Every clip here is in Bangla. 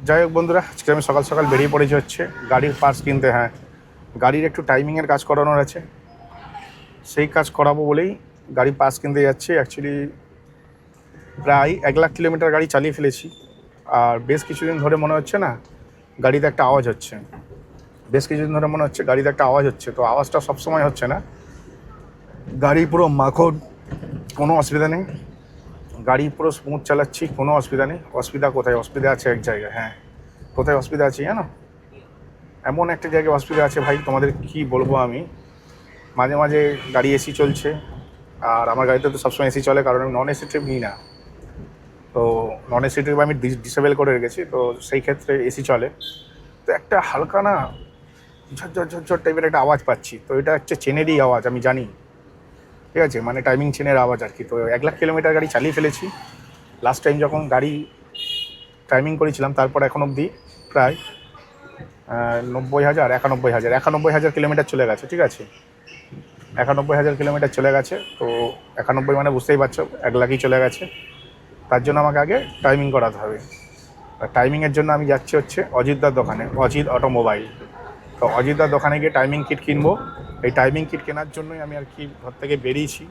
যাই হোক বন্ধুরা, আজকে আমি সকাল সকাল বেরিয়ে পড়েছি হচ্ছে গাড়ির পার্টস কিনতে। হ্যাঁ, গাড়ির একটু টাইমিংয়ের কাজ করানোর আছে, সেই কাজ করাবো বলেই গাড়ির পার্টস কিনতে যাচ্ছি। অ্যাকচুয়ালি প্রায় 1,00,000 কিলোমিটার গাড়ি চালিয়ে ফেলেছি, আর বেশ কিছুদিন ধরে মনে হচ্ছে না গাড়িতে একটা আওয়াজ হচ্ছে। বেশ কিছুদিন ধরে মনে হচ্ছে গাড়িতে একটা আওয়াজ হচ্ছে, তো আওয়াজটা সবসময় হচ্ছে না। গাড়ি পুরো মাখন, কোনো অসুবিধা নেই, গাড়ি পুরো স্মুথ চালাচ্ছি, কোনো অসুবিধা নেই। অসুবিধা কোথায়? অসুবিধা আছে এক জায়গায়। হ্যাঁ, কোথায় অসুবিধা আছে জানো? এমন একটা জায়গায় অসুবিধা আছে ভাই, তোমাদের কি বলবো আমি। মাঝে মাঝে গাড়ি এসি চলছে, আর আমার গাড়িতে তো সবসময় এসি চলে, কারণ আমি নন এসি ট্রিপ নিই না। তো নন এসি ট্রিপ আমি ডিসেবল করে রেখেছি, তো সেই ক্ষেত্রে এসি চলে। তো একটা হালকা না ঝরঝর ঝরঝর টাইপের একটা আওয়াজ পাচ্ছি। তো এটা হচ্ছে চেনেরই আওয়াজ, আমি জানি, ঠিক আছে, মানে টাইমিং চেনের আওয়াজ আর কি। তো 1,00,000 কিলোমিটার গাড়ি চালিয়ে ফেলেছি। লাস্ট টাইম যখন গাড়ি টাইমিং করেছিলাম, তারপর এখন অবধি প্রায় 91,000 কিলোমিটার চলে গেছে, ঠিক আছে। 91,000 কিলোমিটার চলে গেছে। তো 91 মানে বুঝতেই পারছো 1,00,000ই চলে গেছে। তার জন্য আমাকে আগে টাইমিং করাতে হবে। আর টাইমিংয়ের জন্য আমি যাচ্ছি হচ্ছে অজিতদার দোকানে, অজিত অটোমোবাইল। তো অজিতদার দোকানে গিয়ে টাইমিং কিট কিনবো। এই টাইমিং কিট কেনার জন্যই আমি আর কি ঘর থেকে বেরিয়েছি।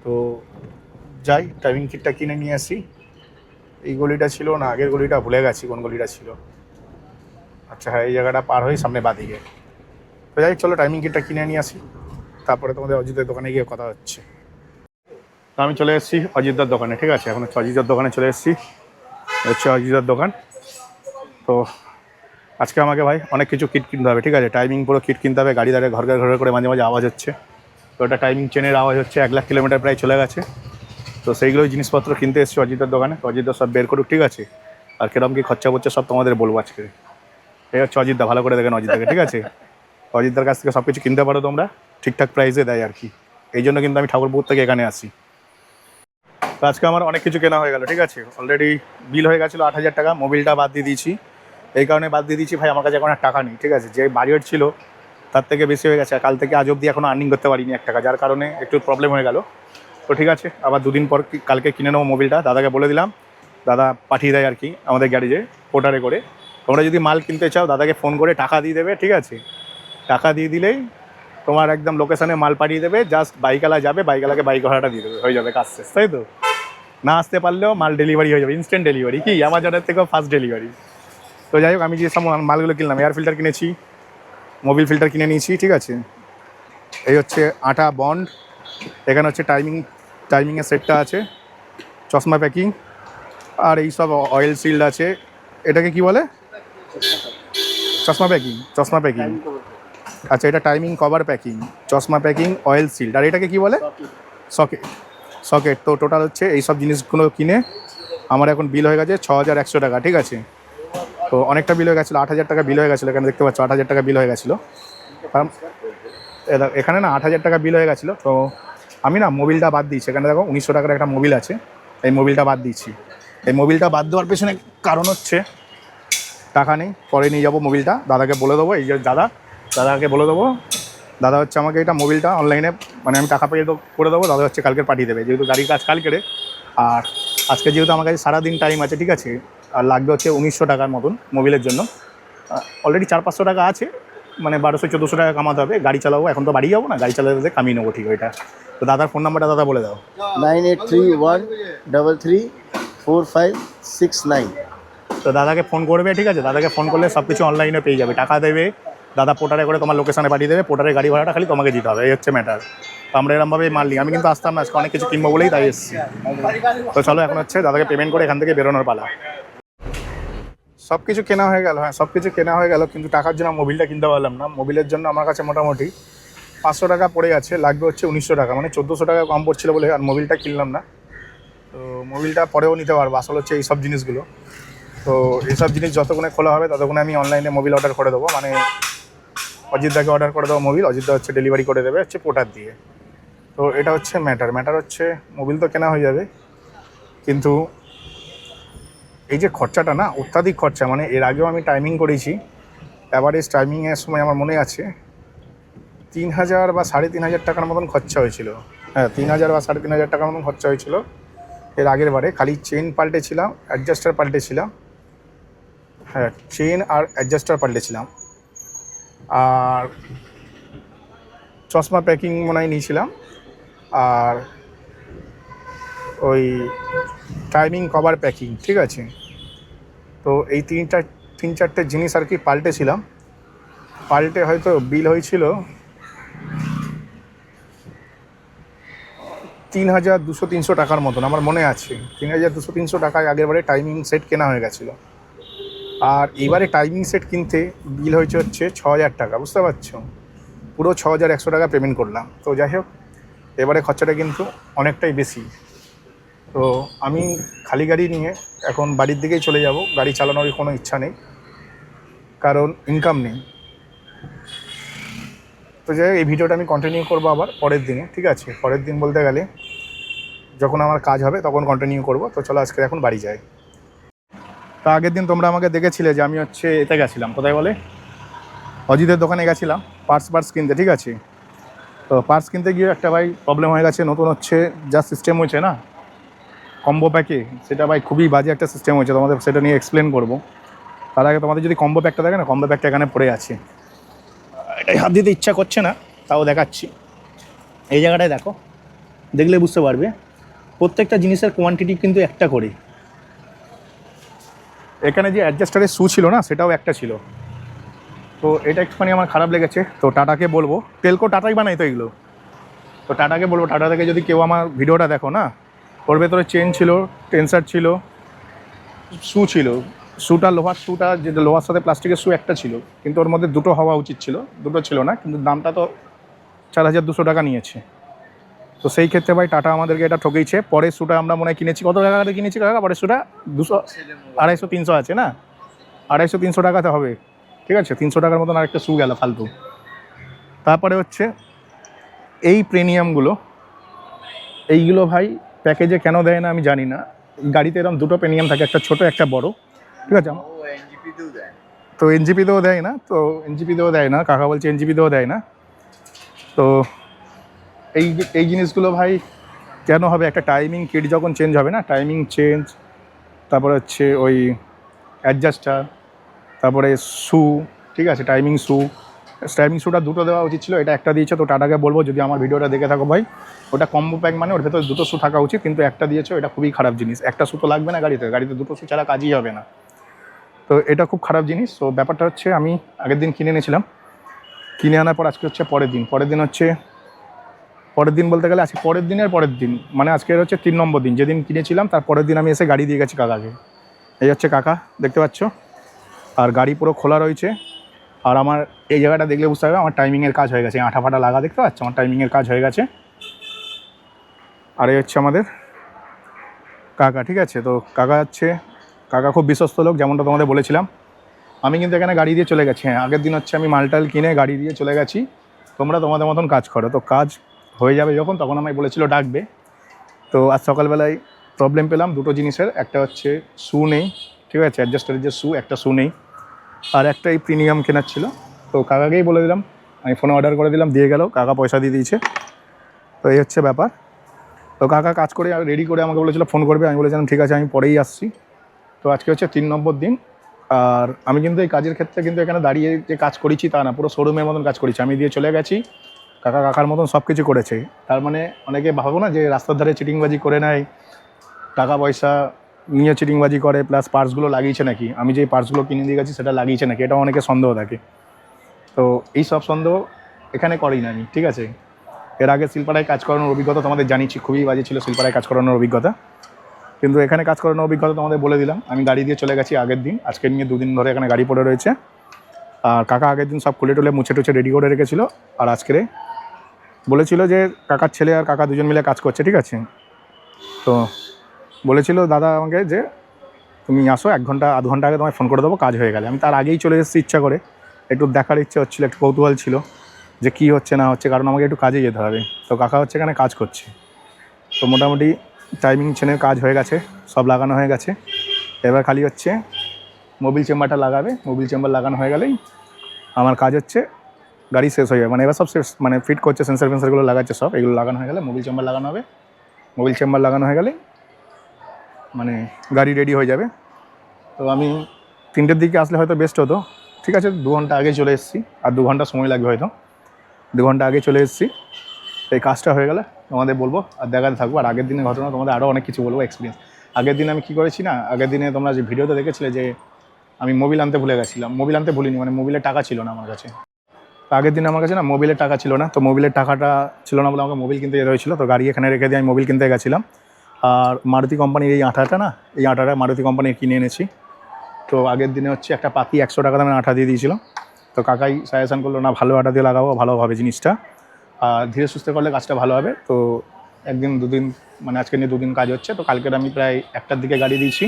তো যাই, টাইমিং কিটটা কিনে নিয়ে আসি। এই গলিটা ছিল না, আগের গলিটা ভুলে গেছি কোন গলিটা ছিল। আচ্ছা হ্যাঁ, এই জায়গাটা পার হয়ে সামনে বাদিকে। তো যাই, চলো টাইমিং কিটটা কিনে নিয়ে আসি, তারপরে তোমাদের অজিতের দোকানে গিয়ে কথা হচ্ছে। তো আমি চলে এসেছি অজিতদার দোকানে, ঠিক আছে। এখন হচ্ছে অজিতদার দোকানে চলে এসেছি, হচ্ছে অজিতদার দোকান। তো আজকে আমাকে ভাই অনেক কিছু কিট কিনতে হবে, ঠিক আছে। টাইমিং পুরো কিট কিনতে হবে। গাড়ি দাঁড়িয়ে ঘর ঘর করে মাঝে মাঝে আওয়াজ হচ্ছে, তো ওটা টাইমিং চেনের আওয়াজ হচ্ছে। 1,00,000 কিলোমিটার প্রায় চলে গেছে। তো সেইগুলোই জিনিসপত্র কিনতে এসেছি অজিতদার দোকানে। তো অজিতদা সব বের করুক, ঠিক আছে। আর কিরকম কী খরচা পড়ছে সব তোমাদের বলবো আজকে। এই হচ্ছে অজিতদা, ভালো করে দেখেন অজিতদাকে, ঠিক আছে। অজিতদার কাছ থেকে সব কিছু কিনতে পারো তোমরা, ঠিকঠাক প্রাইসে দেয় আর কি। এই জন্য কিন্তু আমি ঠাকুরপুর থেকে এখানে আসি। তো আজকে আমার অনেক কিছু কেনা হয়ে গেল, ঠিক আছে। অলরেডি বিল হয়ে গেছিলো 8,000 টাকা, মোবিলটা বাদ দিয়ে দিয়েছি। এই কারণে বাদ দিয়ে দিয়েছি ভাই, আমার কাছে এখন আর টাকা নেই, ঠিক আছে। যে বাজেট ছিল তার থেকে বেশি হয়ে গেছে। কাল থেকে আজ অবধি এখনও আর্নিং করতে পারিনি 1 টাকা, যার কারণে একটু প্রবলেম হয়ে গেল। তো ঠিক আছে, আবার 2 দিন পর কালকে কিনে নেবো মোবিলটা। দাদাকে বলে দিলাম, দাদা পাঠিয়ে দেয় আর কি আমাদের গ্যারেজে পোর্টারে করে। তোমরা যদি মাল কিনতে চাও দাদাকে ফোন করে টাকা দিয়ে দেবে, ঠিক আছে। টাকা দিয়ে দিলেই তোমার একদম লোকেশানে মাল পাঠিয়ে দেবে। জাস্ট বাইকওয়ালা যাবে, বাইকওয়ালাকে বাইক ভাড়াটা দিয়ে দেবে, হয়ে যাবে কাজ শেষ, তাই তো। না আসতে পারলেও মাল ডেলিভারি হয়ে যাবে, ইনস্ট্যান্ট ডেলিভারি, কি অ্যামাজনের থেকেও ফাস্ট ডেলিভারি। তো যাই হোক, আমি যে সব মালগুলো কিনলাম, এয়ার ফিল্টার কিনেছি, মোবিল ফিল্টার কিনে নিয়েছি, ঠিক আছে। এই হচ্ছে আটা বন্ড, এখানে হচ্ছে টাইমিংয়ের সেটটা আছে, চশমা প্যাকিং, আর এই সব অয়েল সিল্ড আছে। এটাকে কি বলে? চশমা প্যাকিং। আচ্ছা, এটা টাইমিং কভার প্যাকিং, চশমা প্যাকিং, অয়েল সিল্ড। আর এটাকে কি বলে? সকেট। তো টোটাল হচ্ছে এই সব জিনিসগুলো কিনে আমার এখন বিল হয়ে গেছে 6,100 টাকা, ঠিক আছে। তো অনেকটা বিল হয়ে গেছিলো, 8,000 টাকা বিল হয়ে গেছিলো। এখানে দেখতে পাচ্ছ 8,000 টাকা বিল হয়ে গেছিলো। কারণ এখানে না 8,000 টাকা বিল হয়ে গেছিলো। তো আমি না মোবিলটা বাদ দিয়েছি। এখানে দেখো 1,900 টাকার একটা মোবিল আছে, এই মোবিলটা বাদ দিয়েছি। এই মোবিলটা বাদ দেওয়ার পেছনে কারণ হচ্ছে টাকা নেই, পরে নিয়ে যাবো মোবিলটা, দাদাকে বলে দেবো। এই যে দাদাকে বলে দেবো, দাদা হচ্ছে আমাকে এটা মোবিলটা অনলাইনে, মানে আমি টাকা পেয়ে করে দেবো, দাদা হচ্ছে কালকে পাঠিয়ে দেবে, যেহেতু গাড়ির কাজ কালকেরে। আর আজকে যেহেতু আমার কাছে সারাদিন টাইম আছে, ঠিক আছে। আর লাগবে হচ্ছে 1,900 টাকার মতন মোবিলের জন্য। অলরেডি 400-500 টাকা আছে, মানে 1,200-1,400 টাকা কামাতে হবে। গাড়ি চালাবো, এখন তো বাড়ি যাবো না, গাড়ি চালাতে কামিয়ে নেবো, ঠিক ওইটা। তো দাদার ফোন নাম্বারটা দাদা বলে দাও। 9831334569। তো দাদাকে ফোন করবে, ঠিক আছে। দাদাকে ফোন করলে সব কিছু অনলাইনে পেয়ে যাবে, টাকা দেবে দাদা, পোর্টারে করে তোমার লোকেশানে পাঠিয়ে দেবে। পোর্টারের গাড়ি ভাড়াটা খালি তোমাকে দিতে হবে, এই হচ্ছে ম্যাটার। তো আমরা এরমভাবে মাল নিই। আমি কিন্তু আসতাম না, আজকে অনেক কিছু কিনবো বলেই তাই এসেছি। তো চলো, এখন হচ্ছে দাদাকে পেমেন্ট করে এখান থেকে বেরোনোর পালা। সব কিছু কেনা হয়ে গেল, হ্যাঁ সব কিছু কেনা হয়ে গেল, কিন্তু টাকার জন্য মোবিলটা কিনতে পারলাম না। মোবিলের জন্য আমার কাছে মোটামুটি 500 টাকা পড়ে আছে, লাগবে হচ্ছে 1,900 টাকা, মানে 1,400 টাকা কম পড়ছিল বলে আর মোবিলটা কিনলাম না। তো মোবিলটা পরেও নিতে পারবো, আসলে হচ্ছে এইসব জিনিসগুলো। তো এইসব জিনিস যতক্ষণে খোলা হবে ততক্ষণে আমি অনলাইনে মোবিল অর্ডার করে দেবো, মানে অজিতদাকে অর্ডার করে দেবো মোবিল, অজিতদা হচ্ছে ডেলিভারি করে দেবে হচ্ছে পোর্টার দিয়ে। তো এটা হচ্ছে ম্যাটার হচ্ছে মোবিল তো কেনা হয়ে যাবে, কিন্তু এই যে খরচাটা না অত্যাধিক খরচা। মানে এর আগেও আমি টাইমিং করেছি, অ্যাভারেজ টাইমিংয়ের সময় আমার মনে আছে 3,000 বা 3,500 টাকার মতন খরচা হয়েছিল। হ্যাঁ, 3,000 বা 3,500 টাকার মতন খরচা হয়েছিল এর আগের বারে। খালি চেন পাল্টেছিলাম, অ্যাডজাস্টার পাল্টেছিলাম, হ্যাঁ, চেন আর অ্যাডজাস্টার পাল্টেছিলাম। আর চশমা প্যাকিং মনে হয় নিয়েছিলাম, আর ওই টাইমিং কভার প্যাকিং, ঠিক আছে। তো এই তিন চারটে জিনিস আর কি পাল্টেছিলাম। পাল্টে হয়তো বিল হয়েছিল 3,200-300 টাকার মতন, আমার মনে আছে। 3,200-300 টাকায় আগের বারে টাইমিং সেট কেনা হয়ে গেছিলো। আর এবারে টাইমিং সেট কিনতে বিল হচ্ছে 6,000 টাকা, বুঝতে পারছো। পুরো 6,100 টাকা পেমেন্ট করলাম। তো যাই হোক, এবারে খরচাটা কিন্তু অনেকটাই বেশি। তো আমি খালি গাড়ি নিয়ে এখন বাড়ির দিকেই চলে যাব। গাড়ি চালানোর কোনো ইচ্ছা নেই, কারণ ইনকাম নেই। তো যাই হোক, এই ভিডিওটা আমি কন্টিনিউ করবো আবার পরের দিনে, ঠিক আছে। পরের দিন বলতে গেলে যখন আমার কাজ হবে তখন কন্টিনিউ করব। তো চলো আজকে এখন বাড়ি যাই। তা আগের দিন তোমরা আমাকে দেখেছিলে যে আমি এতে গেছিলাম, কোথায় বলে, অজিতের দোকানে গেছিলাম পার্টস কিনতে, ঠিক আছে। তো পার্টস কিনতে গিয়ে একটা ভাই প্রবলেম হয়ে গেছে। নতুন যা সিস্টেম হয়েছে না কম্বো প্যাকে, সেটা ভাই খুবই বাজে একটা সিস্টেম হয়েছে। তোমাদের সেটা নিয়ে এক্সপ্লেন করবো। তার আগে তোমাদের যদি কম্বো প্যাকটা দেখে না, কম্বো প্যাকটা এখানে পড়ে আছে। এটাই হাত দিতে ইচ্ছা করছে না, তাও দেখাচ্ছি। এই জায়গাটায় দেখো, দেখলে বুঝতে পারবে প্রত্যেকটা জিনিসের কোয়ান্টিটি কিন্তু একটা করে। এখানে যে অ্যাডজাস্টারের শু ছিল না, সেটাও একটা ছিল। তো এটা একটুখানি আমার খারাপ লেগেছে। তো টাটাকে বলবো, টেলকো টাটাই বানাই তো এগুলো। তো টাটাকে বলবো, টাটা থেকে যদি কেউ আমার ভিডিওটা দেখো না, ওর ভেতরে চেন ছিল, টেন্সার ছিল, শু ছিল। শুটা লোহার, শুটা যেটা লোহার সাথে প্লাস্টিকের শু একটা ছিল, কিন্তু ওর মধ্যে দুটো হওয়া উচিত ছিল। দুটো ছিল না, কিন্তু দামটা তো 4,200 টাকা নিয়েছে। তো সেই ক্ষেত্রে ভাই টাটা আমাদেরকে এটা ঠকেইছে। পরের শুটা আমরা মনে হয় কিনেছি, কত টাকাতে কিনেছি কাকা পরের শুটা? 200, 250-300 আছে না, 250-300 টাকাতে হবে, ঠিক আছে। 300 টাকার মতন আরেকটা শু গেল ফালতু। তারপরে এই প্রিমিয়ামগুলো, এইগুলো ভাই প্যাকেজে কেন দেয় না আমি জানি না। গাড়িতে এরকম দুটো প্রিমিয়াম থাকে, একটা ছোটো একটা বড়, ঠিক আছে। তো এনজিপিতেও দেয় না, এনজিপিতেও দেয় না, কাকা বলছে এনজিপিতেও দেয় না। তো এই জিনিসগুলো ভাই কেন হবে? একটা টাইমিং কিট যখন চেঞ্জ হবে না, টাইমিং চেঞ্জ, তারপরে ওই অ্যাডজাস্টার, তারপরে শু, ঠিক আছে, টাইমিং শুটা দুটো দেওয়া উচিত ছিল, এটা একটা দিয়েছে। তো টাটাকে বলবো, যদি আমার ভিডিওটা দেখে থাকো ভাই, ওটা কম্বো প্যাক মানে ওর ভেতরে দুটো শু থাকা উচিত, কিন্তু একটা দিয়েছে, এটা খুবই খারাপ জিনিস। একটা শু তো লাগবে না গাড়িতে দুটো শু ছাড়া কাজই হবে না। তো এটা খুব খারাপ জিনিস। তো ব্যাপারটা আমি আগের দিন কিনে এনেছিলাম, কিনে আনার পর আজকে পরের দিন পরের দিন বলতে গেলে আজকে পরের দিন, মানে আজকে 3 নম্বর দিন। যেদিন কিনেছিলাম তার পরের দিন আমি এসে গাড়ি দিয়ে গেছি কাকাকে। এই কাকা, দেখতে পাচ্ছ। আর গাড়ি পুরো খোলা রয়েছে। আর আমার এই জায়গাটা দেখলে বুঝতে পারবে আমার টাইমিংয়ের কাজ হয়ে গেছে। আঠা ফাটা লাগা দেখতে পাচ্ছ, আমার টাইমিংয়ের কাজ হয়ে গেছে। আর এই আমাদের কাকা, ঠিক আছে। তো কাকা খুব বিশ্বস্ত লোক, যেমনটা তোমাদের বলেছিলাম। আমি কিন্তু এখানে গাড়ি দিয়ে চলে গেছি। হ্যাঁ, আগের দিন আমি মালটাল কিনে গাড়ি দিয়ে চলে গেছি। তোমরা তোমাদের মতন কাজ করো। তো কাজ হয়ে যাবে তখন আমায় বলেছিল ডাকবে। তো আজ সকালবেলায় প্রবলেম পেলাম দুটো জিনিসের। একটা শু নেই, ঠিক আছে, অ্যাডজাস্টারের যে শু, একটা শু নেই। আর একটা এই প্রিমিয়াম কেনার ছিল। তো কাকাকেই বলে দিলাম, আমি ফোনে অর্ডার করে দিলাম, দিয়ে গেল। কাকা পয়সা দিয়ে দিয়েছে। তো এই ব্যাপার। তো কাকা কাজ করে রেডি করে আমাকে বলেছিল ফোন করবে। আমি বলেছিলাম ঠিক আছে, আমি পরেই আসছি। তো আজকে 3 নম্বর দিন। আর আমি কিন্তু এই কাজের ক্ষেত্রে কিন্তু এখানে দাঁড়িয়ে যে কাজ করেছি তা না, পুরো শোরুমের মতন কাজ করেছি। আমি দিয়ে চলে গেছি, কাকার মতন সব কিছু করেছে। তার মানে অনেকে ভাবো না যে রাস্তার ধারে চিটিংবাজি করে নেয়, টাকা পয়সা নিয়ে চিটিংবাজি করে, প্লাস পার্টসগুলো লাগিয়েছে নাকি, আমি যে পার্টসগুলো কিনে দিয়ে গেছি সেটা লাগিয়েছে নাকি, এটাও অনেকে সন্দেহ থাকে। তো এই সব সন্দেহ এখানে করি না আমি, ঠিক আছে। এর আগে শিলপাড়ায় কাজ করানোর অভিজ্ঞতা তোমাদের জানিয়েছি, খুবই বাজে ছিল শিলপাড়ায় কাজ করানোর অভিজ্ঞতা। কিন্তু এখানে কাজ করানোর অভিজ্ঞতা তোমাদের বলে দিলাম। আমি গাড়ি দিয়ে চলে গেছি আগের দিন, আজকে নিয়ে 2 দিন ধরে এখানে গাড়ি পড়ে রয়েছে। আর কাকা আগের দিন সব খুলে টুলে মুছে টুছে রেডি করে রেখেছিলো। আর আজকে বলেছিল যে কাকার ছেলে আর কাকা দুজন মিলে কাজ করছে, ঠিক আছে। তো বলেছিল দাদা আমাকে যে তুমি আসো, 1 ঘন্টা আধ ঘন্টা আগে তোমায় ফোন করে দেবো, কাজ হয়ে গেলে। আমি তার আগেই চলে এসেছি ইচ্ছা করে, একটু দেখার ইচ্ছা হচ্ছিলো, একটু কৌতূহল ছিল যে কী হচ্ছে না হচ্ছে, কারণ আমাকে একটু কাজে যেতে হবে। তো কাকা এখানে কাজ করছে। তো মোটামুটি টাইমিং চেনের কাজ হয়ে গেছে, সব লাগানো হয়ে গেছে। এবার খালি মোবিল চেম্বারটা লাগাবে। মোবিল চেম্বার লাগানো হয়ে গেলেই আমার কাজ গাড়ি শেষ হয়ে যাবে। মানে এবার সব শেষ, মানে ফিট করছে, সেন্সার ফেন্সারগুলো লাগাচ্ছে, সব এগুলো লাগানো হয়ে গেলে মোবিল চেম্বার লাগানো হবে। মোবিল চেম্বার লাগানো হয়ে গেলে মানে গাড়ি রেডি হয়ে যাবে। তো আমি 3টের দিকে আসলে হয়তো বেস্ট হতো। ঠিক আছে, 2 ঘন্টা আগে চলে এসেছি, আর 2 ঘন্টা সময় লাগবে হয়তো। 2 ঘন্টা আগে চলে এসেছি, এই কাজটা হয়ে গেলে তোমাদের বলবো আর দেখাতে থাকবো। আর আগের দিনের ঘটনা তোমাদের আরও অনেক কিছু বলবো, এক্সপিরিয়েন্স। আগের দিন আমি কী করেছি না, আগের দিনে তোমরা যে ভিডিওতে দেখেছিলে যে আমি মোবিল আনতে ভুলে গেছিলাম। মোবিল আনতে ভুলিনি, মানে মোবিলের টাকা ছিল না আমার কাছে। তো আগের দিন আমার কাছে না মোবিলের টাকা ছিল না, তো মোবিলের টাকাটা ছিল না বলে আমাকে মোবিল কিনতে যেতে হয়েছিল। তো গাড়ি এখানে রেখে দিয়ে আমি মোবিল কিনতে গেছিলাম। আর মারুতি কোম্পানির এই আঠাটা না, এই আঠাটা মারুতি কোম্পানির কিনে এনেছি। তো আগের দিনে হচ্ছে একটা পাতি 100 টাকা দামের আঠা দিয়ে দিয়েছিল। তো কাকাই সাজেশন করলো, না ভালো আঠা দিয়ে লাগাবো, ভালো হবে জিনিসটা, আর ধীরে সুস্থে করলে কাজটা ভালো হবে। তো একদিন দুদিন, মানে আজকে নিয়ে 2 দিন কাজ হচ্ছে। তো কালকের আমি প্রায় 1টার দিকে গাড়ি দিয়েছি,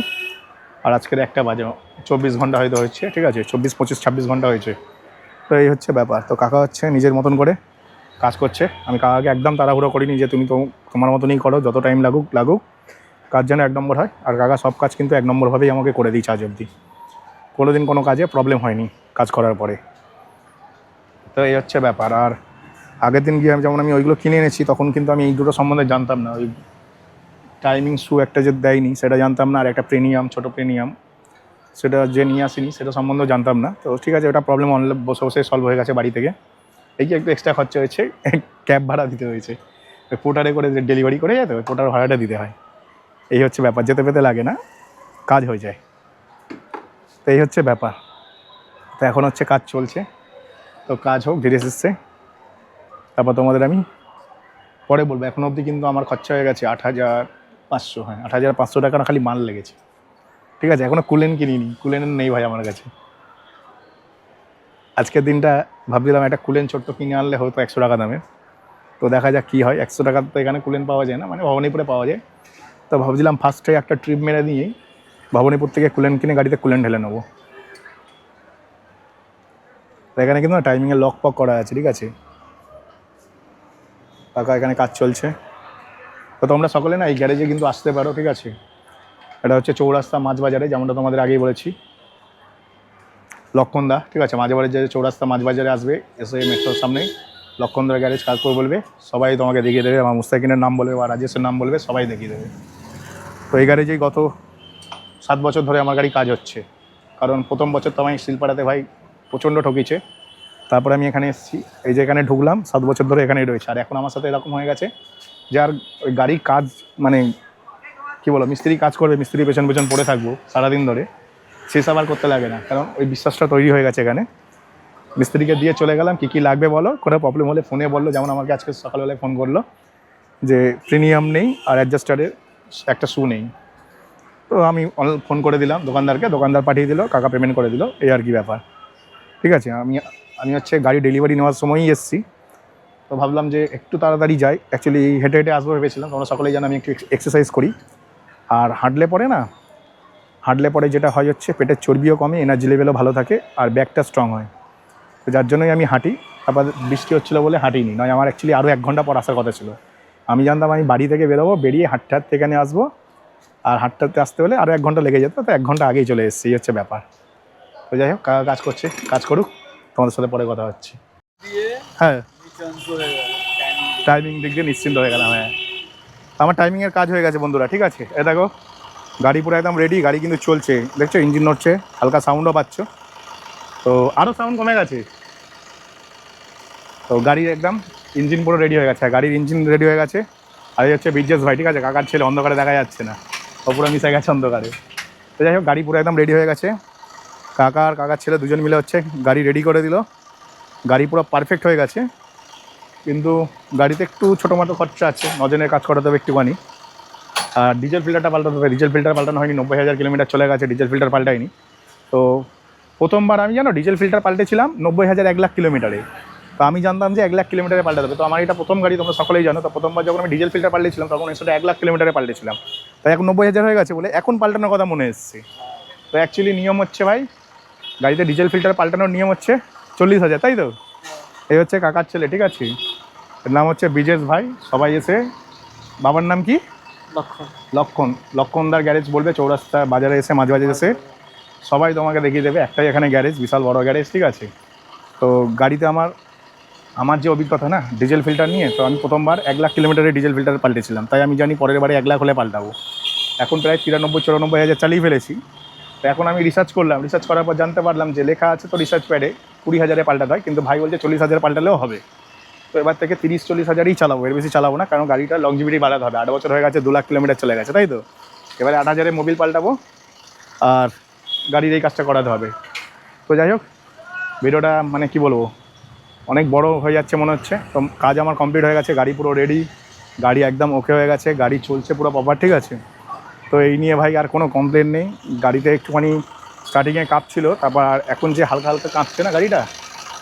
আর আজকের 1টা বাজে, 24 ঘন্টা হয়তো হচ্ছে। ঠিক আছে, 24, 25, 26 ঘন্টা হয়েছে। তো এই হচ্ছে ব্যাপার। তো কাকা হচ্ছে নিজের মতন করে কাজ করছে। আমি কাকাকে একদম তাড়াহুড়ো করিনি যে তুমি তো তোমার মতনই করো, যত টাইম লাগুক কাজ যেন 1 নম্বর হয়। আর কাকা সব কাজ কিন্তু 1 নম্বরভাবেই আমাকে করে দিয়েছে আজ অবধি। কোনো দিন কোনো কাজে প্রবলেম হয়নি কাজ করার পরে। তো এই হচ্ছে ব্যাপার। আর আগের দিন গিয়ে যেমন আমি ওইগুলো কিনে এনেছি, তখন কিন্তু আমি এই দুটো সম্বন্ধে জানতাম না। ওই টাইমিং শু একটা যে দেয়নি সেটা জানতাম না, আর একটা প্রিমিয়াম, ছোটো প্রিমিয়াম, সেটা যে নিয়ে আসিনি সেটা সম্বন্ধেও জানতাম না। তো ঠিক আছে, ওটা প্রবলেম অনলাইন বসে বসে সলভ হয়ে গেছে বাড়ি থেকে। এই যে একটু এক্সট্রা খরচা হয়েছে, ক্যাব ভাড়া দিতে হয়েছে। পোর্টারে করে যে ডেলিভারি করে যায়, তো পোর্টার ভাড়াটা দিতে হয়। এই হচ্ছে ব্যাপার, যেতে পেতে লাগে না, কাজ হয়ে যায়। তো এই হচ্ছে ব্যাপার। তো এখন হচ্ছে কাজ চলছে, তো কাজ হোক ধীরে সুস্থে, তারপর তোমাদের আমি পরে বলবো। এখন অবধি কিন্তু আমার খরচা হয়ে গেছে 8,500, হ্যাঁ 8,500 টাকা না খালি মাল লেগেছে। ঠিক আছে, এখনও কুলেন কিনিনি, কুলেন নেই ভাই আমার কাছে। আজকের দিনটা ভাবছিলাম একটা কুলেন ছোট্ট কিনে আনলে হয়তো 100 টাকা দামের। তো দেখা যাক কী হয়। 100 টাকা তো এখানে কুলেন পাওয়া যায় না, মানে ভবানীপুরে পাওয়া যায়। তো ভাবছিলাম ফার্স্টে একটা ট্রিপ মেরে নিয়েই ভবানীপুর থেকে কুলেন কিনে গাড়িতে কুলেন ঢেলে নেবো। তো এখানে কিন্তু টাইমিংয়ে লক পক করা আছে। ঠিক আছে, কাকা এখানে কাজ চলছে। তো তোমরা সকলে না এই গ্যারেজে কিন্তু আসতে পারো। ঠিক আছে, এটা হচ্ছে চৌরাস্তা মাছবাজারে, যেমনটা তোমাদের আগেই বলেছি, লক্ষণদা। ঠিক আছে, মাঝবাজারে যে চৌরাস্তা মাছবাজারে আসবে, এসে মেট্রোর সামনেই লক্ষণদার গ্যারেজ, কাজ করে বলবে, সবাই তোমাকে দেখিয়ে দেবে। আমার মুস্তাকিনের নাম বলবে বা রাজেশের নাম বলবে, সবাই দেখিয়ে দেবে। তো এই গ্যারেজেই গত 7 বছর ধরে আমার গাড়ি কাজ হচ্ছে। কারণ প্রথম বছর তো আমি শিলপাড়াতে ভাই প্রচণ্ড ঠকিছে, তারপরে আমি এখানে এসেছি, এই যে এখানে ঢুকলাম, 7 বছর ধরে এখানেই রয়েছে। আর এখন আমার সাথে এরকম হয়ে গেছে যে আর ওই গাড়ির কাজ, মানে কী বলো, মিস্ত্রি কাজ করবে, মিস্ত্রি পেছন পেছন পড়ে থাকবো সারাদিন ধরে, সেসব আর করতে লাগে না। কারণ ওই বিশ্বাসটা তৈরি হয়ে গেছে এখানে। মিস্ত্রিকে দিয়ে চলে গেলাম, কী লাগবে বলো, কোনো প্রবলেম হলে ফোনে বললো। যেমন আমাকে আজকে সকালবেলায় ফোন করলো যে প্রিমিয়াম নেই আর অ্যাডজাস্টারের একটা শু নেই। তো আমি ফোন করে দিলাম দোকানদারকে, দোকানদার পাঠিয়ে দিল, কাকা পেমেন্ট করে দিল, এই আর কি ব্যাপার। ঠিক আছে, আমি হচ্ছে গাড়ি ডেলিভারি নেওয়ার সময়ই এসেছি। তো ভাবলাম যে একটু তাড়াতাড়ি যাই। অ্যাকচুয়ালি হেঁটে হেঁটে আসবো ভেবেছিলাম, তোমরা সকলেই জানো আমি একটু এক্সারসাইজ করি। আর হাঁটলে পরে যেটা হয় হচ্ছে পেটের চর্বিও কমে, এনার্জি লেভেলও ভালো থাকে, আর ব্যাকটা স্ট্রং হয়। তো যার জন্যই আমি হাঁটি। তারপর বৃষ্টি হচ্ছিলো বলে হাঁটিনি, নয় আমার অ্যাকচুয়ালি আরও 1 ঘন্টা পর আসার কথা ছিল। আমি জানতাম আমি বাড়ি থেকে বেরোবো, বেরিয়ে হাঁটতে হাঁটতে এখানে আসবো, আর হাঁটতে আসতে হলে আরও 1 ঘন্টা লেগে যেত। তো 1 ঘন্টা আগেই চলে এসেছি, এই হচ্ছে ব্যাপার। তো যাই হোক, কাজ করছে, কাজ করুক, তোমাদের সাথে পরে কথা হচ্ছে। হ্যাঁ, টাইমিং দিক দিয়ে নিশ্চিন্ত হয়ে গেলাম। হ্যাঁ, আমার টাইমিংয়ের কাজ হয়ে গেছে বন্ধুরা। ঠিক আছে, এ দেখো গাড়ি পুরো একদম রেডি, গাড়ি কিন্তু চলছে, দেখছো ইঞ্জিন নড়ছে, হালকা সাউন্ডও পাচ্ছ। তো আরও সাউন্ড কমে গেছে। তো গাড়ির একদম ইঞ্জিন পুরো রেডি হয়ে গেছে, গাড়ির ইঞ্জিন রেডি হয়ে গেছে। আর এই হচ্ছে বিজেশ ভাই। ঠিক আছে, কাকার ছেলে, অন্ধকারে দেখা যাচ্ছে না, ও পুরো মিশে গেছে অন্ধকারে। তো যাই হোক, গাড়ি পুরো একদম রেডি হয়ে গেছে। কাকার ছেলে দুজন মিলে হচ্ছে গাড়ি রেডি করে দিল। গাড়ি পুরো পারফেক্ট হয়ে গেছে, কিন্তু গাড়িতে একটু ছোটোমাটো খরচা আছে, 9 জনের কাজ করাতে হবে একটুখানি। আর ডিজেল ফিল্টারটা পাল্টাতে হবে। ডিজেল ফিল্টার পাল্টানো হয়নি, 90,000 কিলোমিটার চলে গেছে, ডিজেল ফিল্টার পাল্টায়নি। তো প্রথমবার আমি জানো ডিজেল ফিল্টার পাল্টেছিলাম 90,000 1 লাখ কিলোমিটারে। তো আমি জানতাম যে 1 লাখ কিলোমিটারে পাল্টাতে হবে। তো আমার এটা প্রথম গাড়ি, তোমরা সকলেই জানো। তো প্রথমবার যখন আমি ডিজেল ফিল্টার পাল্টেছিলাম তখন সেটা 1 লাখ কিলোমিটারে পাল্টেছিলাম। তাই এখন 90,000 হয়ে গেছে বলে এখন পাল্টানোর কথা মনে এসছে। তো অ্যাকচুয়ালি নিয়ম হচ্ছে ভাই, গাড়িতে ডিজেল ফিল্টার পাল্টানোর নিয়ম হচ্ছে 40,000, তাই তো? এই হচ্ছে কাকার ছেলে। ঠিক আছে, এর নাম হচ্ছে বিজেশ ভাই। সবাই এসে, বাবার নাম কি? লক্ষণদার গ্যারেজ বলবে, চৌরাস্তা বাজারে এসে, মাঝবাজারে এসে সবাই তোমাকে দেখিয়ে দেবে। একটাই এখানে গ্যারেজ, বিশাল বড় গ্যারেজ। ঠিক আছে, তো গাড়িতে আমার যে অভিজ্ঞতা না ডিজেল ফিল্টার নিয়ে, তো আমি প্রথমবার 1 লাখ কিলোমিটারে ডিজেল ফিল্টার পাল্টেছিলাম। তাই আমি জানি পরের বারে 1 লাখ হলে পাল্টাবো। এখন প্রায় 93-94 হাজার চালিয়ে ফেলেছি। তো এখন আমি রিসার্চ করলাম, রিসার্চ করার পর জানতে পারলাম যে লেখা আছে তো রিসার্চ প্যাডে 20,000-এ পাল্টাতে হয়, কিন্তু ভাই বলছে 40,000 পাল্টালেও হবে। তো এবার থেকে 30-40 হাজারই চালাবো, এর বেশি চালাবো না, কারণ গাড়িটা লংজিভিটি বাড়াতে হবে। 8 বছর হয়ে গেছে, 2 লাখ কিলোমিটার চলে গেছে, তাই তো? এবারে 8,000-এ মোবিল পাল্টাবো আর গাড়ির এই কাজটা করাতে হবে। তো যাই হোক, ভিডিওটা মানে কি বলবো, অনেক বড় হয়ে যাচ্ছে মনে হচ্ছে। তো কাজ আমার কমপ্লিট হয়ে গেছে, গাড়ি পুরো রেডি, গাড়ি একদম ওকে হয়ে গেছে, গাড়ি চলছে পুরো প্রপার, ঠিক আছে? তো এই নিয়ে ভাই আর কোনো কমপ্লেন নেই। গাড়িতে একটুখানি স্টার্টিংয়ে কাঁপছিল, তারপর এখন যে হালকা হালকা কাঁপছে না গাড়িটা,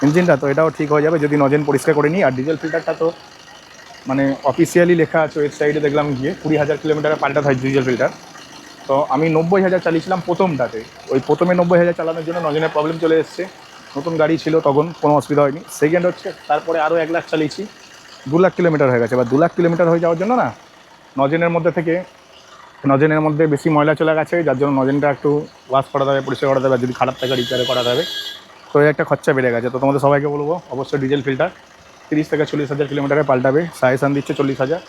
ইঞ্জিনটা, তো এটাও ঠিক হয়ে যাবে যদি নজেন পরিষ্কার করে নিই। আর ডিজেল ফিল্টারটা তো মানে অফিসিয়ালি লেখা আছে ওয়েবসাইটে, দেখলাম গিয়ে 20,000 কিলোমিটারে পাল্টাতে হয় ডিজেল ফিল্টার। তো আমি 90,000 চালিয়েছিলাম প্রথমটাতে, ওই প্রথমে 90,000 চালানোর জন্য নজেনের প্রবলেম চলে এসছে। নতুন গাড়ি ছিল তখন, কোনো অসুবিধা হয়নি। সেকেন্ড হচ্ছে তারপরে আরও 1 লাখ চালিয়েছি, 2 লাখ কিলোমিটার হয়ে গেছে। এবার 2 লাখ কিলোমিটার হয়ে যাওয়ার জন্য না নজেনের মধ্যে বেশি ময়লা চলে গেছে, যার জন্য নজেনটা একটু ওয়াশ করাতে হবে, পরিষ্কার করাতে হবে, যদি খারাপ থাকে রিপেয়ার করাতে হবে। তো এই একটা খরচা বেড়ে গেছে। তো তোমাদের সবাইকে বলবো অবশ্যই ডিজেল ফিল্টার 30,000-40,000 কিলোমিটারে পাল্টাবে। সাজেশান দিচ্ছে 40,000,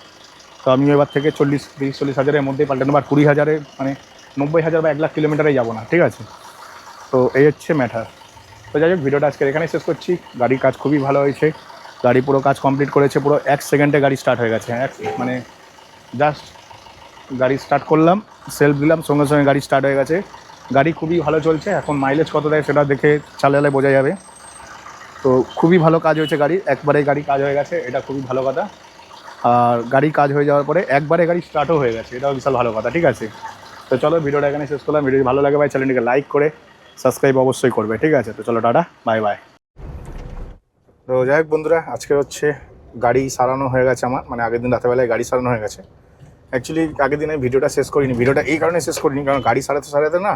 তো আমিও এবার থেকে 30-40 হাজারের মধ্যেই পাল্টে নেবো। আর 20,000-এ মানে 90,000 বা 1 লাখ কিলোমিটারে যাবো না, ঠিক আছে? তো এই হচ্ছে ম্যাটার। তো যাই হোক, ভিডিওটা আজকে এখানেই শেষ করছি। গাড়ির কাজ খুবই ভালো হয়েছে, গাড়ি পুরো কাজ কমপ্লিট করেছে, পুরো 1 সেকেন্ডে গাড়ি স্টার্ট হয়ে গেছে। মানে জাস্ট গাড়ি স্টার্ট করলাম, সেলফ দিলাম, সঙ্গে সঙ্গে গাড়ি স্টার্ট হয়ে গেছে। গাড়ি খুবই ভালো চলছে। এখন মাইলেজ কত দেয় সেটা দেখে চালালে বোঝা যাবে। তো খুবই ভালো কাজ হয়েছে গাড়ি, একবারে গাড়ি কাজ হয়ে গেছে, এটা খুবই ভালো কথা। আর গাড়ি কাজ হয়ে যাওয়ার পরে একবারে গাড়ি স্টার্টও হয়ে গেছে, এটাও বিশাল ভালো কথা, ঠিক আছে? তো চলো, ভিডিওটা এখানে শেষ করলাম। ভিডিও ভালো লাগে ভাই, চ্যানেলটিকে লাইক করে সাবস্ক্রাইব অবশ্যই করবে, ঠিক আছে? তো চলো, টাটা, বাই বাই। তো যাই হোক বন্ধুরা, আজকে হচ্ছে গাড়ি সারানো হয়ে গেছে আমার, মানে আগের দিন রাতেরবেলায় গাড়ি সারানো হয়ে গেছে। অ্যাকচুয়ালি আগের দিনে ভিডিওটা শেষ করিনি, ভিডিওটা এই কারণে শেষ করিনি কারণ গাড়ি সারাতে সারাতে না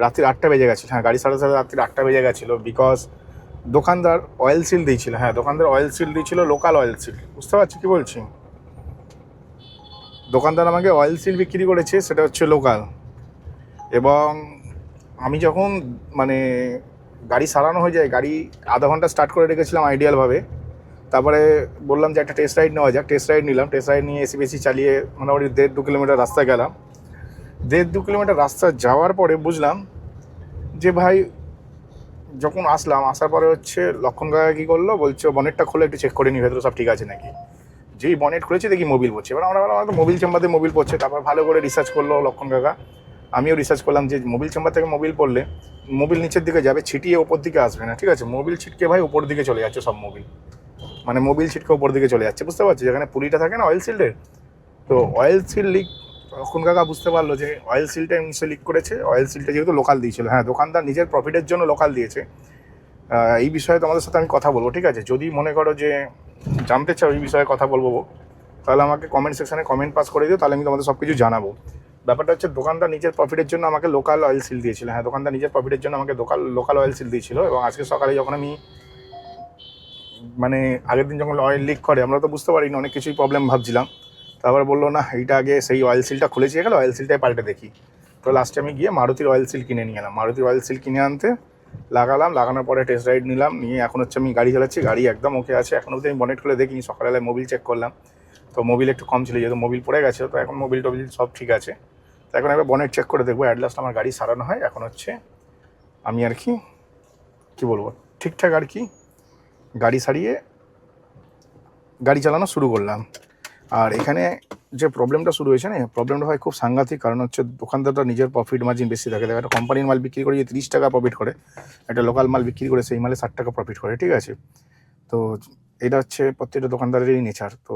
রাত্রির 8টা বেজে গেছে। হ্যাঁ, গাড়ি সারাতে সারাতে রাত্রির 8টা বেজে গেছিলো, বিকজ দোকানদার অয়েল সিল দিয়েছিল। হ্যাঁ, দোকানদার অয়েল সিল দিয়েছিল, লোকাল অয়েল সিল, বুঝতে পারছি কী বলছি? দোকানদার আমাকে অয়েল সিল বিক্রি করেছে, সেটা হচ্ছে লোকাল। এবং আমি যখন মানে গাড়ি সারানো হয়ে যায়, গাড়ি আধা ঘন্টা স্টার্ট করে রেখেছিলাম আইডিয়ালভাবে, তারপরে বললাম যে একটা টেস্ট রাইড নেওয়া যাক। টেস্ট রাইড নিলাম, টেস্ট রাইড নিয়ে এসি বেশি চালিয়ে মোটামুটি 1.5-2 কিলোমিটার রাস্তা গেলাম। 1.5-2 কিলোমিটার রাস্তা যাওয়ার পরে বুঝলাম যে ভাই, যখন আসার পরে হচ্ছে লক্ষণ কাকা কী করলো, বলছে বনেটটা খুলে একটু চেক করে নি ভেতরে সব ঠিক আছে নাকি। যেই বনেট খুলেছি দেখি মোবিল পড়ছে। এবার আমরা বললাম তো মোবিল চেম্বারে মোবিল পড়ছে। তারপর ভালো করে রিসার্চ করলো লক্ষণ কাকা, আমিও রিসার্চ করলাম যে মোবিল চেম্বার থেকে মোবিল পড়লে মোবিল নিচের দিকে যাবে, ছিটিয়ে ওপর দিকে আসবে না, ঠিক আছে? মোবিল ছিটকে ভাই ওপর দিকে চলে যাচ্ছে সব মোবিল, মানে মোবিল ছিটকে ওপর দিকে চলে যাচ্ছে, বুঝতে পারছি? যেখানে পুলিটা থাকে না অয়েল সিল্ডের, তো অয়েল সিল লিক। তখন কাকা বুঝতে পারলো যে অয়েল সিলটা নিশ্চয়ই লিক করেছে। অয়েল সিলটা যেহেতু লোকাল দিয়েছিল, হ্যাঁ, দোকানদার নিজের প্রফিটের জন্য লোকাল দিয়েছে। এই বিষয়ে তোমাদের সাথে আমি কথা বলবো, ঠিক আছে? যদি মনে করো যে জানতে চাও এই বিষয়ে কথা বলবো, তাহলে আমাকে কমেন্ট সেকশানে কমেন্ট পাস করে দিও, তাহলে আমি তোমাদের সব কিছু জানাবো। ব্যাপারটা হচ্ছে দোকানদার নিজের প্রফিটের জন্য আমাকে লোকাল অয়েল সিল দিয়েছিল। হ্যাঁ, দোকানদার নিজের প্রফিটের জন্য আমাকে লোকাল অয়েল সিল দিয়েছিল। এবং আজকে সকালে যখন আমি মানে আগের দিন যখন অয়েল লিক করে, আমরা তো বুঝতে পারিনি, অনেক কিছুই প্রবলেম ভাবছিলাম। তারপর বললো না, এইটা আগে সেই অয়েল সিলটা খুলেছি গেলো, অয়েল সিলটাই পাল্টে দেখি। তো লাস্টে আমি গিয়ে মারুতির অয়েল সিল কিনে নিয়ে এলাম। মারুতির অয়েল সিল কিনে আনতে লাগালাম, লাগানোর পরে টেস্ট রাইড নিলাম, নিয়ে এখন হচ্ছে আমি গাড়ি চালাচ্ছি। গাড়ি একদম ওকে আছে। এখন অবধি আমি বনেট খুলে দেখিনি, সকালবেলায় মোবিল চেক করলাম, তো মোবিল একটু কম ছিল, যেহেতু মোবিল পড়ে গেছে, তো এখন মোবিল টোবিল সব ঠিক আছে। তো এখন একবার বনেট চেক করে দেখবো, অ্যাট লাস্ট আমার গাড়ি সারানো হয়। এখন হচ্ছে আমি আর কি বলবো, ঠিকঠাক আর কি গাড়ি সারিয়ে গাড়ি চালানো শুরু করলাম। আর এখানে যে প্রবলেমটা শুরু হয়েছে না, প্রবলেমটা হয় খুব সাংঘাতিক। কারণ হচ্ছে দোকানদারটা নিজের প্রফিট মার্জিন বেশি থাকে। একটা কোম্পানির মাল বিক্রি করে যে 30 টাকা প্রফিট করে, একটা লোকাল মাল বিক্রি করে সেই মালে 60 টাকা প্রফিট করে, ঠিক আছে? তো এটা হচ্ছে প্রত্যেকটা দোকানদারেরই নেচার। তো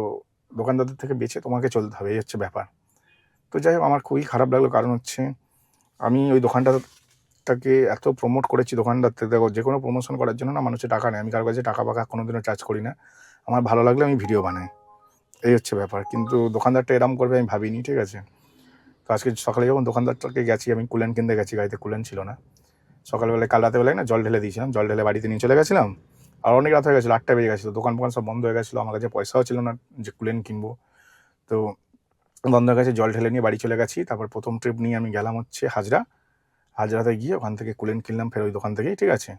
দোকানদারদের থেকে বেছে তোমাকে চলতে হবে, এই হচ্ছে ব্যাপার। তো যাই হোক, আমার খুবই খারাপ লাগলো, কারণ হচ্ছে আমি ওই দোকানটাকে এত প্রমোট করেছি। দোকানদারতে দেখো, যে কোনো প্রমোশন করার জন্য না মানুষের টাকা নেয়। আমি কারো কাছে টাকা পাকা কোনোদিনও চার্জ করি না, আমার ভালো লাগলে আমি ভিডিও বানাই, এই হচ্ছে ব্যাপার। কিন্তু দোকানদারটা এরম করবে আমি ভাবিনি, ঠিক আছে? তো আজকে সকালে যখন দোকানদারটাকে গেছি, আমি কুলেন কিনতে গেছি, গাড়িতে কুলেন ছিল না। সকালবেলায় কাল রাতেবেলায় না জল ঢেলে দিয়েছিলাম, জল ঢেলে বাড়িতে নিয়ে চলে গেছিলাম। আর অনেক রাত হয়ে গেছিলো, 8টা বেজে গেছিলো, দোকান সব বন্ধ হয়ে গেছিলো। আমার কাছে পয়সাও ছিল না যে কুলেন কিনবো। তো বন্ধ হয়ে গেছে, জল ঢেলে নিয়ে বাড়ি চলে গেছি। তারপর প্রথম ট্রিপ নিয়ে আমি গেলাম হচ্ছে হাজরাতে গিয়ে ওখান থেকে কুলেন কিনলাম, ফের ওই দোকান থেকেই, ঠিক আছে?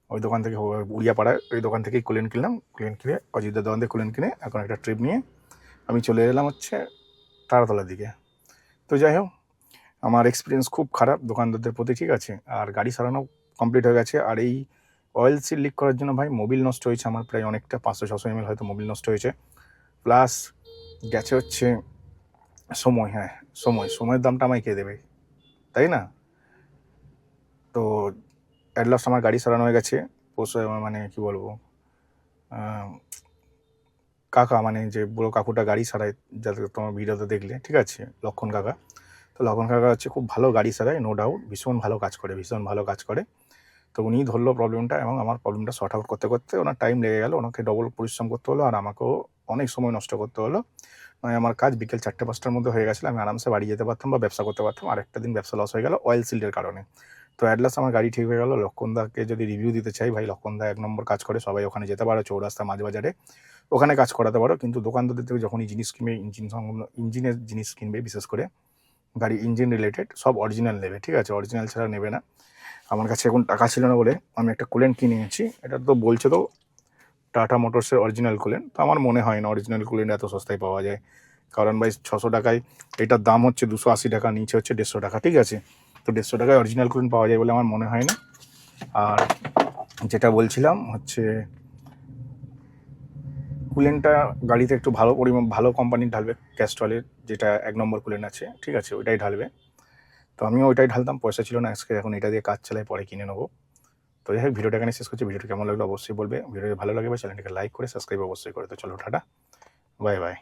ওই দোকান থেকে উড়িয়াপাড়ায় ওই দোকান থেকেই কুলেন কিনলাম। কুলেন কিনে অযোধ্যার দোকান থেকে কুলেন কিনে এখন একটা ট্রিপ নিয়ে আমি চলে এলাম হচ্ছে তারাতলার দিকে। তো যাই হোক, আমার এক্সপিরিয়েন্স খুব খারাপ দোকানদারদের প্রতি, ঠিক আছে। আর গাড়ি সারানো কমপ্লিট হয়ে গেছে। আর এই অয়েল সিল লিক করার জন্য ভাই মোবিল নষ্ট হয়েছে আমার প্রায় অনেকটা, 500-600 ml হয়তো মোবিল নষ্ট হয়েছে। প্লাস গেছে হচ্ছে সময়। হ্যাঁ, সময়ের দামটা আমায় কে দেবে, তাই না? তো অ্যাট লাস্ট আমার গাড়ি সারানো হয়ে গেছে। মানে কি বলবো, কাকা মানে যে বুড়ো কাকুটা গাড়ি সারায়, যাতে তোমার ভিডিওতে দেখলে, ঠিক আছে, লক্ষণ কাকা। তো লক্ষণ কাকা হচ্ছে খুব ভালো গাড়ি সারায়, নো ডাউট, ভীষণ ভালো কাজ করে। তো উনিই ধরলো প্রবলেমটা, এবং আমার প্রবলেমটা সর্ট আউট করতে করতে ওনার টাইম লেগে গেল। ওনাকে ডবল পরিশ্রম করতে হলো, আর আমাকেও অনেক সময় নষ্ট করতে হলো। মানে আমার কাজ বিকেল 4টে-5টার মধ্যে হয়ে গেছিলো, আমি আরামসে বাড়ি যেতে পারতাম বা ব্যবসা করতে পারতাম। আর একটা দিন ব্যবসা লস হয়ে গেল অয়েল সিল্টের কারণে। তো অ্যাট লাস্ট আমার গাড়ি ঠিক হয়ে গেল। লক্ষণদাকে যদি রিভিউ দিতে চাই, ভাই লক্ষণদা 1 নম্বর কাজ করে, সবাই ওখানে যেতে পারো, চৌরাস্তা মাঝবাজারে, ওখানে কাজ করাতে পারো। কিন্তু দোকানদারদের থেকে যখনই জিনিস কিনবে, ইঞ্জিনের জিনিস কিনবে, বিশেষ করে গাড়ি ইঞ্জিন রিলেটেড, সব অরিজিনাল নেবে, ঠিক আছে, অরিজিনাল ছাড়া নেবে না। আমার কাছে এখন টাকা ছিল না বলে আমি একটা কুলেন্ট কিনে নিয়েছি। এটা তো বলছে তো টাটা মোটরসের অরিজিনাল কুলেন্ট, তো আমার মনে হয় না অরিজিনাল কুলেন্ট এত সস্তায় পাওয়া যায়। কারণ ভাই 600 টাকায় এটার দাম হচ্ছে 280 টাকা, নিচে হচ্ছে 150 টাকা, ঠিক আছে। তো 150 টাকায় অরিজিনাল কুলেন্ট পাওয়া যায় বলে আমার মনে হয় না। আর যেটা বলছিলাম হচ্ছে, কুলেন্টটা গাড়িতে একটু ভালো কোম্পানির ঢালবে, ক্যাস্ট্রলের যেটা 1 নম্বর কুলেন্ট আছে, ঠিক আছে, ওইটাই ঢালবে। তো আমিও ওইটাই ঢালতাম, পয়সা ছিল না আজকে, এখন এটা দিয়ে কাজ চালাই, পরে কিনে নেবো। তো যাই হোক, ভিডিওটা এখানে শেষ করছি। ভিডিওটা কেমন লাগলো অবশ্যই বলবে। ভিডিও ভালো লাগে বা চ্যানেলটাকে লাইক করে সাবস্ক্রাইব অবশ্যই করে। তো চলো টাটা, বাই বাই।